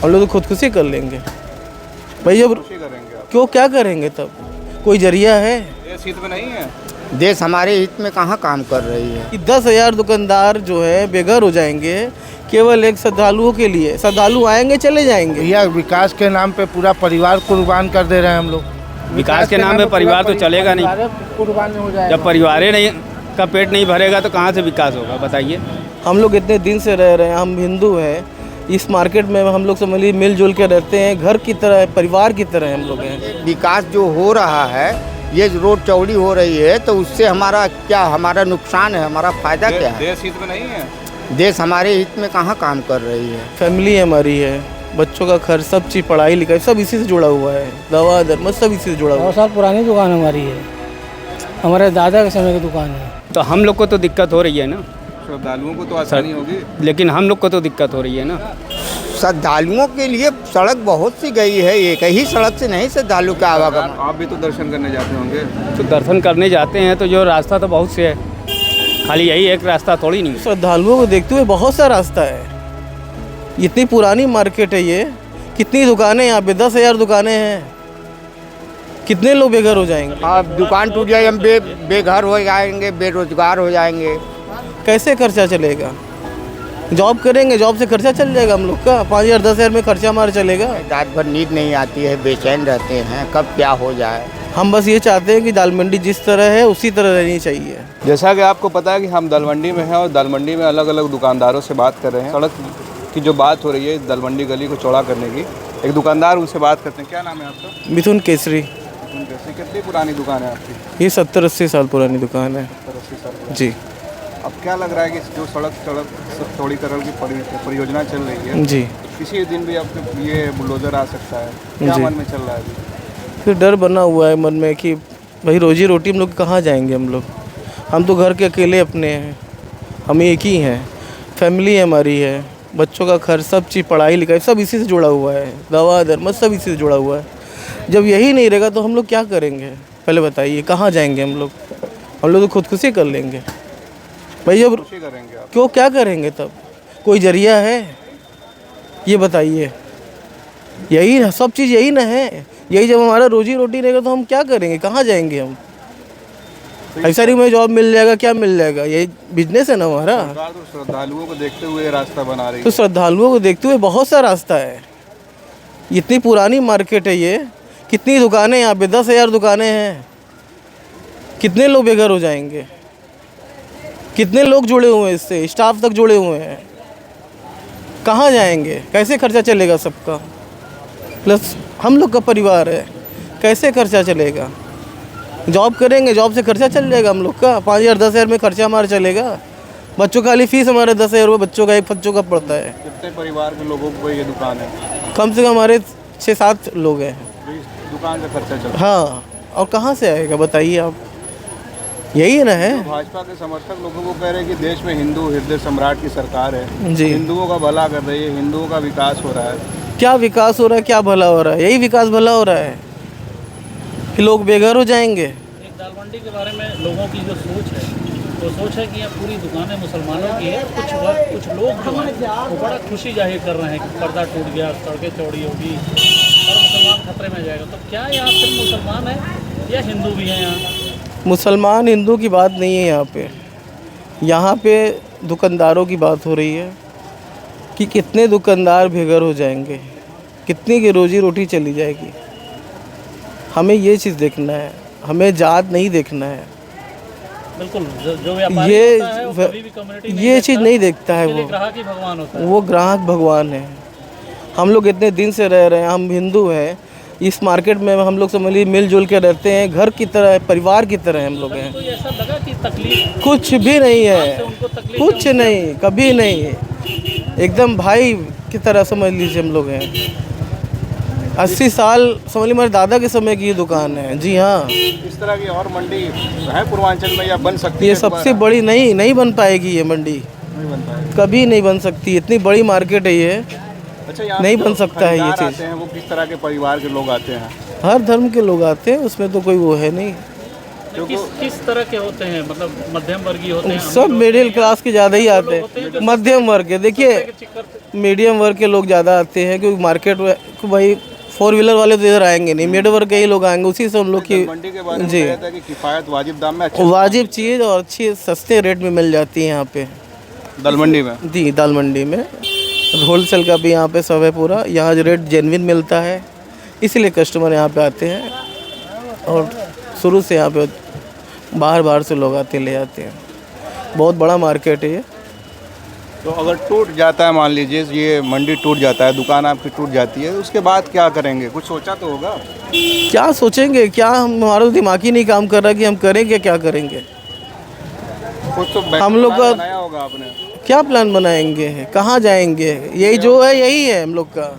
हम लोग तो खुदकुशी कर लेंगे भाई। जब करेंगे आप? क्यों, क्या करेंगे तब? कोई जरिया है? ये हित में नहीं है। देश हमारे हित में कहाँ काम कर रही है। कि 10,000 दुकानदार जो है बेघर हो जाएंगे केवल एक श्रद्धालुओं के लिए। श्रद्धालु आएंगे चले जाएंगे। भैया विकास के नाम पे पूरा परिवार कुर्बान कर दे रहे हैं हम लोग। विकास के नाम पे परिवार तो चलेगा नहीं। कुर्बान हो जाएगा। जब परिवार ही नहीं का पेट नहीं भरेगा तो कहाँ से विकास होगा बताइए। हम लोग इतने दिन से रह रहे हैं, हम हिंदू हैं, इस मार्केट में हम लोग समझ लीजिए मिलजुल के रहते हैं, घर की तरह, परिवार की तरह हम लोग हैं। विकास जो हो रहा है, ये रोड चौड़ी हो रही है तो उससे हमारा क्या, हमारा नुकसान है, हमारा फायदा क्या है। देश हित में नहीं है। देश हमारे हित में कहाँ काम कर रही है। फैमिली हमारी है, बच्चों का खर्च, सब चीज़, पढ़ाई लिखाई सब इसी से जुड़ा हुआ है। दवा दरमद सब इसी से जुड़ा हुआ है। 100 साल पुरानी दुकान हमारी है, हमारे दादा के समय की दुकान है। तो हम लोग को तो दिक्कत हो रही है ना, श्रद्धालुओं को तो आसानी होगी। लेकिन हम लोग को तो दिक्कत हो रही है ना। श्रद्धालुओं के लिए सड़क बहुत सी गई है, एक ही सड़क से नहीं श्रद्धालु का आवागमन। आप भी तो दर्शन करने जाते होंगे। तो दर्शन करने जाते हैं तो जो रास्ता तो बहुत से है, खाली यही एक रास्ता थोड़ी नहीं है। श्रद्धालुओं को देखते हुए बहुत सा रास्ता है। इतनी पुरानी मार्केट है ये, कितनी दुकानें यहाँ पे, 10,000 दुकानें हैं, कितने लोग बेघर हो जाएंगे। अब दुकान टूट जाए, हम बेघर हो जाएंगे, बेरोजगार हो जाएंगे। कैसे खर्चा चलेगा? जॉब करेंगे, जॉब से खर्चा चल जाएगा हम लोग का। 5,000 10,000 में खर्चा हमारा चलेगा। रात भर नींद नहीं आती है, बेचैन रहते हैं, कब क्या हो जाए। हम बस ये चाहते हैं कि दाल मंडी जिस तरह है उसी तरह रहनी चाहिए। जैसा कि आपको पता है कि हम दाल मंडी में हैं और दाल मंडी में अलग अलग दुकानदारों से बात कर रहे हैं। सड़क की जो बात हो रही है दाल मंडी गली को चौड़ा करने की, एक दुकानदार उनसे बात करते हैं। क्या नाम है आपका? मिथुन केसरी। कितनी पुरानी दुकान है आपकी? ये 70-80 साल पुरानी दुकान है 70-80 साल। जी। अब क्या लग रहा है कि जो सड़क चौड़ीकरण की परियोजना चल रही है जी, किसी दिन भी आपके ये बुलडोजर आ सकता है, क्या जी। मन में चल रहा है अभी? फिर डर बना हुआ है मन में कि भाई रोजी रोटी हम लोग कहाँ जाएंगे। हम तो घर के अकेले अपने हैं, हम एक ही हैं, फैमिली हमारी है, बच्चों का खर्च, सब चीज़, पढ़ाई लिखाई सब इसी से जुड़ा हुआ है। दवा दरमद सब इसी से जुड़ा हुआ है। जब यही नहीं रहेगा तो हम लोग क्या करेंगे? पहले बताइए, कहाँ जाएंगे हम लोग? हम लोग तो खुदकुशी कर लेंगे भाई। जब करेंगे आप? क्यों, क्या करेंगे तब? कोई जरिया है? ये बताइए। यही ना सब चीज़, यही ना है। यही जब हमारा रोजी रोटी रहेगा तो हम क्या करेंगे? कहाँ जाएंगे हम? ऐसा नहीं मैं जॉब मिल जाएगा, क्या मिल जाएगा, यही बिजनेस है ना हमारा। सरकार तो श्रद्धालुओं को देखते हुए रास्ता बना रही तो है। श्रद्धालुओं को देखते हुए बहुत सा रास्ता है। इतनी पुरानी मार्केट है ये, कितनी दुकानें यहाँ पे, 10,000 दुकानें हैं, कितने लोग बेघर हो जाएंगे, कितने लोग जुड़े हुए हैं इससे, स्टाफ तक जुड़े हुए हैं, कहाँ जाएंगे? कैसे खर्चा चलेगा सबका? प्लस हम लोग का परिवार है, कैसे खर्चा चलेगा? जॉब करेंगे, जॉब से खर्चा चल जाएगा हम लोग का। 5,000 10,000 में खर्चा हमारा चलेगा। बच्चों का खाली फीस हमारे 10,000 रुपये बच्चों का, एक बच्चों का पड़ता है। कितने परिवार के लोगों को ये दुकान है? कम से कम हमारे 6-7 लोग हैं। जो इस दुकान का खर्चा चल रहा हाँ, और कहाँ से आएगा बताइए आप? यही ना है। है। भाजपा के समर्थक लोगों को कह रहे हैं कि देश में हिंदू हृदय सम्राट की सरकार है, जी। हिंदुओं का भला कर रही है, हिंदुओं का विकास हो रहा है। क्या विकास हो रहा है, क्या भला हो रहा है? यही विकास भला हो रहा है कि लोग बेघर हो जाएंगे। एक दाल मंडी के बारे में लोगों की जो सोच है, वो सोच है कि यह पूरी दुकानें मुसलमानों की है। कुछ लोग जो हैं वो बड़ा खुशी जाहिर कर रहे हैं कि पर्दा टूट गया, सड़कें चौड़ी होगी और मुसलमान खतरे में जाएगा। तो क्या यहाँ सिर्फ मुसलमान है या हिंदू भी हैं यहाँ? मुसलमान हिंदू की बात नहीं है यहाँ पे दुकानदारों की बात हो रही है कि कितने दुकानदार बेघर हो जाएंगे, कितनी की रोजी रोटी चली जाएगी। हमें ये चीज़ देखना है, हमें जात नहीं देखना है। बिल्कुल, जो व्यापारी होता है वो कभी भी कम्युनिटी नहीं ये चीज़ नहीं देखता है। देखता, ग्राहक ही भगवान होता है। वो ग्राहक भगवान है। हम लोग इतने दिन से रह रहे हैं, हम हिंदू हैं, इस मार्केट में हम लोग समझ लीजिए मिलजुल के रहते हैं, घर की तरह, परिवार की तरह हम लोग हैं। कोई ऐसा लगा कि तकलीफ? कुछ भी नहीं है, उनको तकलीफ कुछ नहीं, कभी नहीं। एकदम भाई की तरह समझ लीजिए हम लोग हैं। 80 साल समझ लीजिए मेरे दादा के समय की ये दुकान है। जी हाँ। इस तरह की और मंडी है पूर्वांचल में या बन सकती है? ये सबसे बड़ी नहीं बन पाएगी ये मंडी, नहीं बन पाएगी, कभी नहीं बन सकती। इतनी बड़ी मार्केट है ये, अच्छा, यहाँ नहीं जो बन सकता है ये खरीदार चीज़। आते हैं वो किस तरह के परिवार के लोग आते हैं? हर धर्म के लोग आते हैं, उसमें तो कोई वो है नहीं। किस तरह के होते हैं, मतलब मध्यम वर्गीय होते हैं? सब मिडिल क्लास के ज़्यादा ही आते हैं, मध्यम वर्ग के। देखिए मीडियम वर्ग के लोग ज़्यादा आते हैं, क्योंकि मार्केट में भाई 4 व्हीलर वाले तो इधर आएंगे नहीं, मिड वर्ग के ही लोग आएंगे, उसी से उन लोग की मंडी के बारे में जी कहता है कि किफ़ायत वाजिब दाम में अच्छी वाजिब चीज़ और अच्छी सस्ते रेट में मिल जाती है यहाँ पे दाल मंडी में। जी। दाल मंडी में होलसेल का भी यहाँ पे सब है पूरा, यहाँ जो रेट जेन्युइन मिलता है, इसलिए कस्टमर यहाँ पे आते हैं। और शुरू से यहाँ पे बाहर से लोग आते ले जाते हैं, बहुत बड़ा मार्केट है ये। तो अगर टूट जाता है, मान लीजिए ये मंडी टूट जाता है, दुकान आपकी टूट जाती है, उसके बाद क्या करेंगे? कुछ सोचा तो होगा। क्या सोचेंगे, क्या हमारा दिमाग ही नहीं काम कर रहा कि हम करेंगे क्या करेंगे। कुछ तो हम लोग का बनाया होगा आपने। क्या प्लान बनाएंगे, कहाँ जाएंगे, यही जो है यही है हम लोग का।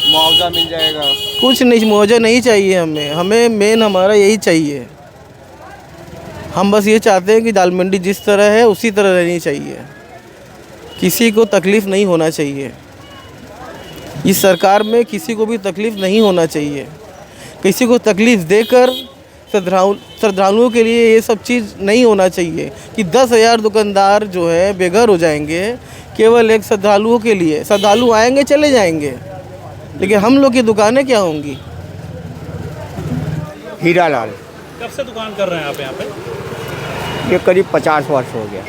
मुआवजा मिल जाएगा? कुछ नहीं, मुआवजा नहीं चाहिए हमें मेन हमारा यही चाहिए। हम बस ये चाहते हैं कि दाल मंडी जिस तरह है उसी तरह रहनी चाहिए, किसी को तकलीफ़ नहीं होना चाहिए। इस सरकार में किसी को भी तकलीफ़ नहीं होना चाहिए। किसी को तकलीफ़ देकर श्रद्धालुओं के लिए ये सब चीज़ नहीं होना चाहिए कि 10,000 दुकानदार जो है बेघर हो जाएंगे केवल एक श्रद्धालुओं के लिए। श्रद्धालु आएंगे चले जाएंगे, लेकिन हम लोग की दुकानें क्या होंगी। हीरालाल, कब से दुकान कर रहे हैं आप यहाँ पे? ये करीब 50 वर्ष हो गया।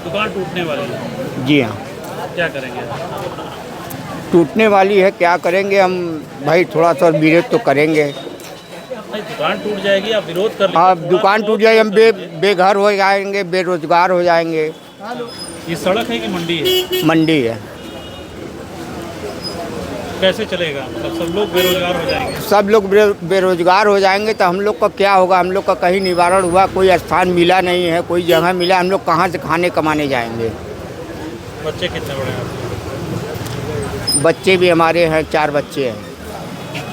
दुकान टूटने वाली है, जी हाँ, क्या करेंगे? टूटने वाली है, क्या करेंगे हम भाई, थोड़ा सा विरोध तो करेंगे। नहीं, दुकान टूट जाएगी, आप विरोध कर हाँ, दुकान टूट जाए, हम बेघर हो जाएंगे, बेरोजगार हो जाएंगे। ये सड़क है कि मंडी है? मंडी है। कैसे चलेगा, मतलब सब लोग बेरोजगार हो जाएंगे? सब लोग बेरोजगार हो जाएंगे तो हम लोग का क्या होगा। हम लोग का कहीं निवारण हुआ, कोई स्थान मिला नहीं है, कोई जगह मिला, हम लोग कहाँ से खाने कमाने जाएंगे। बच्चे कितने बड़े हैं आपके? बच्चे भी हमारे हैं, 4 बच्चे हैं।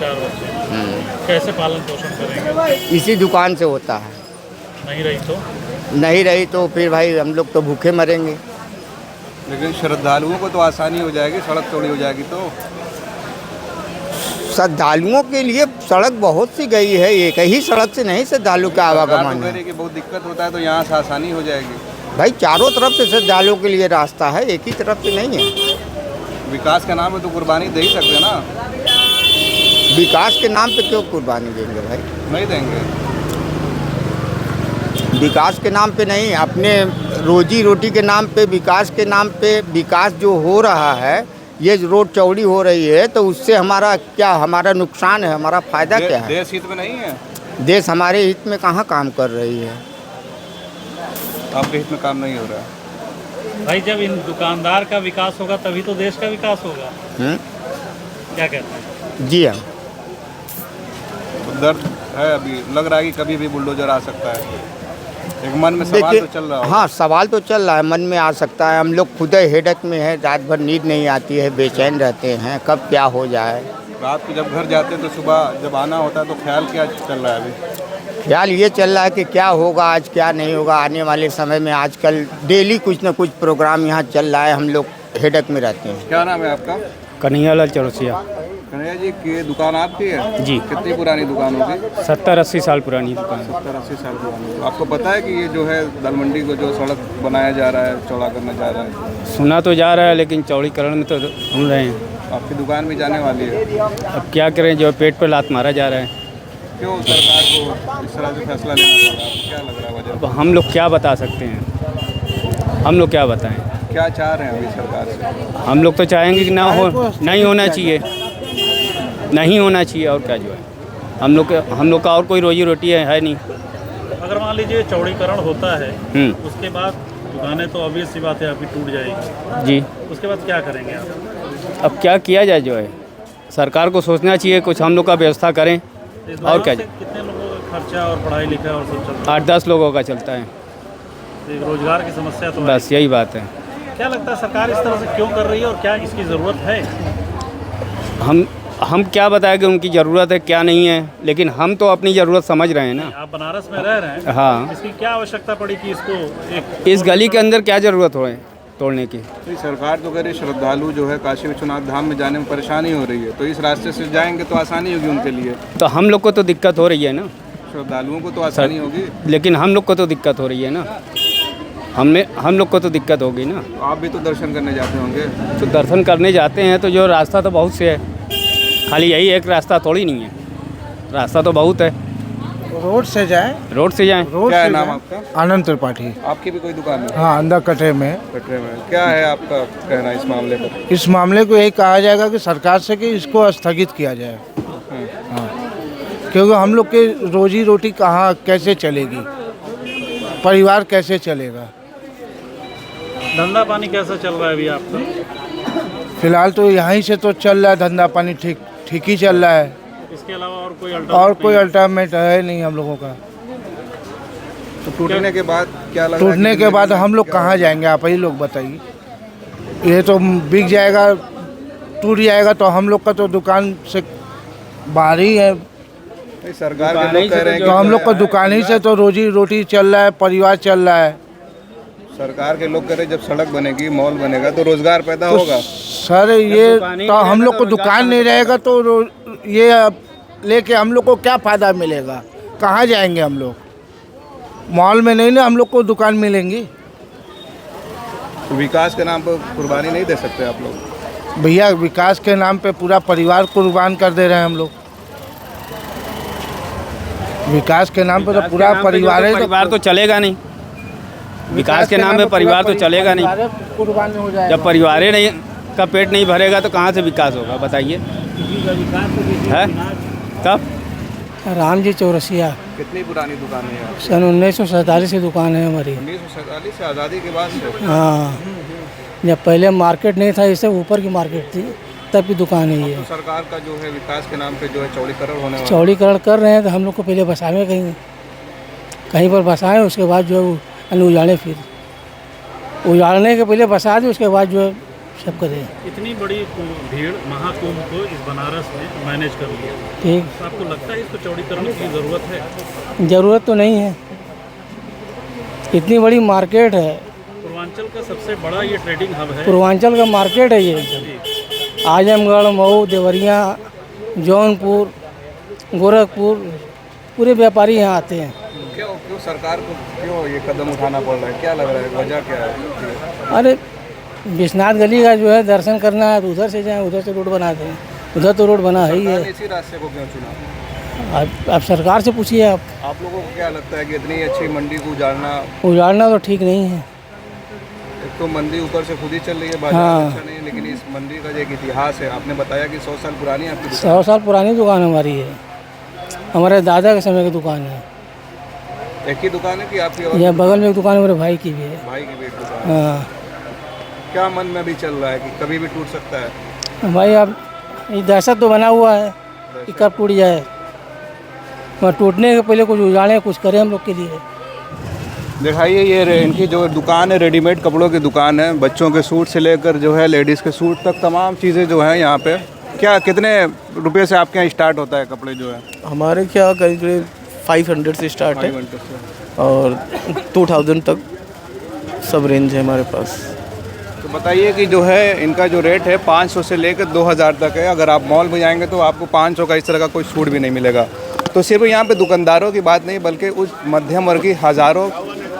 4 बच्चे। कैसे पालन पोषण करेंगे? इसी दुकान से होता है। नहीं रही तो फिर भाई हम लोग तो भूखे मरेंगे। लेकिन श्रद्धालुओं को तो आसानी हो जाएगी, सड़क चौड़ी हो जाएगी तो। श्रद्धालुओं के लिए सड़क बहुत सी गई है, एक ही सड़क से नहीं श्रद्धालु का आवागमन है। की बहुत दिक्कत होता है, तो यहाँ से आसानी हो जाएगी। भाई चारों तरफ से श्रद्धालुओं के लिए रास्ता है, एक ही तरफ से नहीं है। विकास के नाम पे तो कुर्बानी दे ही सकते ना। विकास के नाम पे क्यों कुर्बानी देंगे भाई? नहीं देंगे। विकास के नाम पे नहीं, अपने रोजी रोटी के नाम पे, विकास के नाम पे। विकास जो हो रहा है, ये रोड चौड़ी हो रही है, तो उससे हमारा क्या, हमारा नुकसान है, हमारा फायदा क्या है? देश हित में नहीं है। देश हमारे हित में कहाँ काम कर रही है? आपके हित में काम नहीं हो रहा है। भाई, जब इन दुकानदार का विकास होगा तभी तो देश का विकास होगा। क्या कहते हैं? जी हाँ। तो दर्द है, अभी लग रहा है कि कभी भी बुलडोजर आ सकता है। एक मन में सवाल तो चल रहा है। हाँ, सवाल तो चल रहा है, मन में आ सकता है। हम लोग खुद हेडक में है, रात भर नींद नहीं आती है, बेचैन रहते हैं कब क्या हो जाए। रात को जब घर जाते हैं तो सुबह जब आना होता है तो ख्याल क्या चल रहा है अभी? ख्याल ये चल रहा है कि क्या होगा आज, क्या नहीं होगा आने वाले समय में। आजकल डेली कुछ ना कुछ प्रोग्राम यहाँ चल रहा है, हम लोग हेडक में रहते हैं। क्या नाम है आपका? कन्हैयालाल चौरसिया। कन्हैया जी की दुकान आपकी है? जी। कितनी पुरानी दुकान होगी? 70-80 साल पुरानी दुकान। 70-80 साल पुरानी। तो आपको पता है कि ये जो है दाल मंडी को जो सड़क बनाया जा रहा है, चौड़ा करना जा रहा है? सुना तो जा रहा है, लेकिन चौड़ीकरण में तो सुन रहे हैं। आपकी दुकान भी जाने वाली है। अब क्या करें, जो पेट पर लात मारा जा रहा है। क्यों सरकार को इस तरह से फैसला लेना पड़ रहा है? क्या लग रहा है वजह? अब हम लोग क्या बता सकते हैं, हम लोग क्या बताएं। क्या चाह रहे हैं अभी सरकार से? हम लोग तो चाहेंगे कि नहीं होना चाहिए, नहीं होना चाहिए। और क्या जो है, हम लोग का और कोई रोजी रोटी है नहीं। अगर मान लीजिए चौड़ीकरण होता है, उसके बाद दुकानें तो ऑब्वियस सी बात है आपकी टूट जाएगी जी। उसके बाद क्या करेंगे आप? अब क्या किया जाए, जो है सरकार को सोचना चाहिए, कुछ हम लोग का व्यवस्था करें। और क्या, कितने लोगों का खर्चा और पढ़ाई लिखा और सब चलता 8-10 लोगों का चलता है। है? एक रोजगार की समस्या तो बस यही बात है। क्या लगता है सरकार इस तरह से क्यों कर रही है और क्या इसकी ज़रूरत है? हम क्या बताएं कि उनकी ज़रूरत है क्या नहीं है, लेकिन हम तो अपनी ज़रूरत समझ रहे हैं ना। आप बनारस में रह रहे हैं। हाँ। इसकी क्या आवश्यकता पड़ी कि इसको इस गली के अंदर क्या ज़रूरत हो तोड़ने की? तो सरकार तो कह रही श्रद्धालु जो है काशी विश्वनाथ धाम में जाने में परेशानी हो रही है, तो इस रास्ते से जाएंगे तो आसानी होगी उनके लिए। तो हम लोग को तो दिक्कत हो रही है ना। श्रद्धालुओं को तो आसानी होगी, लेकिन हम लोग को तो दिक्कत हो रही है ना, हम लोग को तो दिक्कत होगी ना। तो आप भी तो दर्शन करने जाते होंगे। तो दर्शन करने जाते हैं तो जो रास्ता तो बहुत से है, खाली यही एक रास्ता थोड़ी नहीं है, रास्ता तो बहुत है। रोड से जाए, रोड से जाएं। रोड क्या है से नाम जाएं। आपका? आनंद त्रिपाठी। आपकी भी कोई दुकान है? हाँ, अंदर कटरे में। कटरे में। क्या है आपका कहना इस मामले पर? इस मामले को यही कहा जाएगा कि सरकार से कि इसको स्थगित किया जाए। हाँ, क्योंकि हम लोग की रोजी रोटी कहाँ कैसे चलेगी, परिवार कैसे चलेगा। धंधा पानी कैसा चल रहा है अभी आपका? फिलहाल तो यहीं से तो चल रहा है, धंधा पानी ठीक ही चल रहा है। इसके अलावा और कोई अल्टरनेट है नहीं हम लोगों का। तो टूटने के बाद क्या लग रहा है? टूटने के बाद हम लोग कहाँ जाएंगे, आप ही लोग बताइए। ये तो बिक जाएगा, टूट जाएगा तो हम लोग का तो दुकान से बाहर ही है। नहीं, सरकार के लोग कह रहे हैं तो हम लोग का दुकान ही से तो रोजी रोटी चल रहा है, परिवार चल रहा है। सरकार के लोग कह रहे हैं जब सड़क बनेगी, मॉल बनेगा तो रोजगार पैदा होगा। सर ये तो हम लोग को दुकान नहीं रहेगा तो ये लेके हम लोग को क्या फ़ायदा मिलेगा, कहाँ जाएंगे हम लोग। मॉल में नहीं ना हम लोग को दुकान मिलेंगी। तो विकास के नाम पर कुर्बानी नहीं दे सकते आप लोग? भैया विकास के नाम पे पूरा परिवार कुर्बान कर दे रहे हैं हम लोग। विकास के नाम पे तो पूरा परिवार तो चलेगा नहीं। विकास के नाम पे परिवार तो चलेगा नहीं। कुर्बान हो जाएगा। जब परिवार नहीं का पेट नहीं भरेगा तो कहाँ से विकास होगा, बताइए। है कब? राम जी चौरसिया। कितनी पुरानी दुकान है आपकी? सन 1947 की दुकान है हमारी। 1947 से आज़ादी के बाद से? हाँ, जब पहले मार्केट नहीं था, इससे ऊपर की मार्केट थी, तब की दुकान है ये। तो सरकार का जो है विकास के नाम पे जो है चौड़ीकरण होने वाला चौड़ीकरण कर रहे हैं तो हम लोग को पहले बसाएं, कहीं पर बसाएं, उसके बाद जो है उजाड़े, फिर उजाड़ने के पहले बसा दें, उसके बाद जो है सब करें। इतनी बड़ी भीड़ महाकुंभ को इस बनारस में मैनेज कर लिया, ठीक। तो आपको लगता है इसको चौड़ीकरण की ज़रूरत है? ज़रूरत तो नहीं है, इतनी बड़ी मार्केट है। पूर्वांचल का सबसे बड़ा ये ट्रेडिंग हब है। पूर्वांचल का मार्केट है ये। आजमगढ़, मऊ, देवरिया, जौनपुर, गोरखपुर, पूरे व्यापारी यहाँ आते हैं। क्यों सरकार को क्यों ये कदम उठाना पड़ रहा है? क्या लग रहा है, वजह क्या है? अरे विश्वनाथ गली का जो है दर्शन करना है तो उधर से जाएं, उधर से रोड बना दें, उधर तो रोड बना है ही है। इसी रास्ते को क्यों चुना? आप सरकार से पूछिए। आप लोगों को क्या लगता है कि इतनी अच्छी मंडी को उजाड़ना तो ठीक नहीं है। एक तो मंडी ऊपर से खुद ही चल रही है, बाजार हाँ। अच्छा नहीं है, लेकिन इस मंडी का जो एक इतिहास है, आपने बताया कि 100 साल पुरानी है आपकी दुकान। 100 साल पुरानी दुकान हमारी है, हमारे दादा के समय की दुकान है। एक ही दुकान है कि आपकी और? यह बगल में एक दुकान मेरे भाई की भी है। भाई की भी एक दुकान। हाँ। क्या मन में भी चल रहा है कि कभी भी टूट सकता है? भाई अब ये दहशत तो बना हुआ है कि कब टूट जाए, मगर टूटने के पहले कुछ उजाड़े, कुछ करें हम लोग के लिए। दिखाइए ये इनकी जो दुकान है, रेडीमेड कपड़ों की दुकान है, बच्चों के सूट से लेकर जो है लेडीज़ के सूट तक तमाम चीज़ें जो हैं यहाँ पे। क्या कितने रुपए से आपके यहाँ स्टार्ट होता है कपड़े जो है? हमारे क्या करीब 500 से स्टार्ट है और 2000 तक सब रेंज है हमारे पास। तो बताइए कि जो है इनका जो रेट है 500 से लेकर 2000 तक है। अगर आप मॉल में जाएंगे तो आपको 500 का इस तरह का कोई सूट भी नहीं मिलेगा। तो सिर्फ यहाँ पे दुकानदारों की बात नहीं, बल्कि उस मध्यम वर्ग की हज़ारों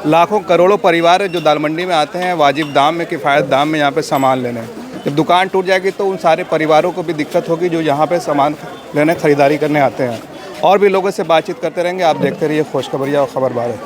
लाखों करोड़ों परिवार है जो दाल मंडी में आते हैं वाजिब दाम में, किफ़ायत दाम में यहाँ पे सामान लेने। जब दुकान टूट जाएगी तो उन सारे परिवारों को भी दिक्कत होगी जो यहाँ पे सामान लेने, ख़रीदारी करने आते हैं। और भी लोगों से बातचीत करते रहेंगे। आप देखते रहिए खुशखबरिया और खबरबार है।